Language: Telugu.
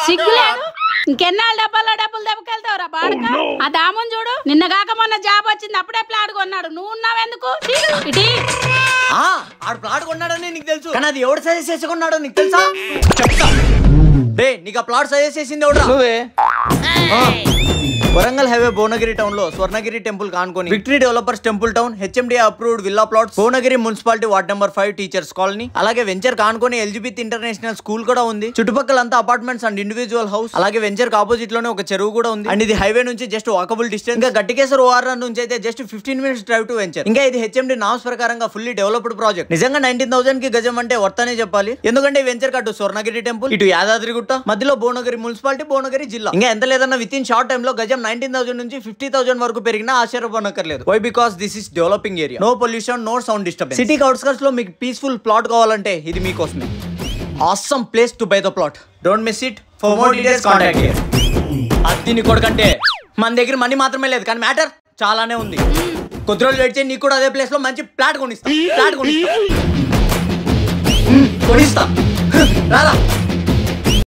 సిగ్గులేదు ఇంకెన్నాళ్ళు డబ్బులు దెబ్బకెళ్తావురా బాడక ఆ దామని చూడు నిన్న కాక మొన్న జాబ్ వచ్చింది అప్పుడే ప్లాట్ కొన్నాడు నువ్వు ఉన్నావెందుకు ఇటీ ఆడు ప్లాట్ కొన్నాడని నీకు తెలుసు కానీ అది ఎవడు సజెస్ట్ చేసి కొన్నాడో నీకు తెలుసా చెప్తా డే నీకు ఆ ప్లాట్ సజెస్ట్ చేసింది ఎవడు నువ్వే వరంగల్ హైవే భువనగిరి టౌన్ లో స్వర్ణగిరి టెంపుల్ కానుకొని victory developers temple town HMD approved villa plots Bhuvanagiri municipality ward number 5 teachers colony అలాగే వెంచర్ కానుకొని ఎల్జిబిత్ ఇంటర్నేషనల్ స్కూల్ కూడా ఉంది చుట్టుపక్కలంతా అపార్ట్మెంట్స్ అండ్ ఇండివిజువల్ హౌస్ అలాగే వెంచర్ ఆపోజిట్ లోనే ఒక చెరువు కూడా ఉంది అండ్ ఇది హైవే నుంచి జస్ట్ వాకబుల్ డిస్టెన్స్ ఇంకా గట్టికేశ్వర ఓఆర్ఆర్ నుంచి అయితే just 15 minutes drive to venture ఇంకా ఇది హెచ్ఎండి నామ్స్ ప్రకారంగా ఫుల్లీ డెవలప్డ్ ప్రాజెక్ట్ నిజంగా 19,000 కి గజం అంటే వర్త్ అనే చెప్పాలి ఎందుకంటే వెంచర్ కట్టు స్వర్ణగిరి టెంపుల్ ఇటు యాదాద్రిగుట్ట మధ్యలో భువనగిరి మున్సిపాలిటీ భువనగిరి జిల్లా ఇంకా ఎంత లేదన్నా విత్ ఇన్ షార్ట్ టైమ్ లో గజం 19,000 నుంచి 50,000 వరకు పెరిగినా ఆశ్చర్యపోనక్కర్లేదు why because this is developing area no pollution no sound disturbance city outskirts లో మీకు పీస్ఫుల్ ప్లాట్ కావాలంటే ఇది మీకోసమే awesome place to buy the plot don't miss it for more details contact here అద్దిని కొడకంటే మన దగ్గర మనీ మాత్రమే లేదు కానీ మ్యాటర్ చాలానే ఉంది కొద్ది రోజులు వెయిట్ చేయి నీకు కూడా అదే ప్లేస్ లో మంచి ప్లాట్ కొనిస్తా రాదా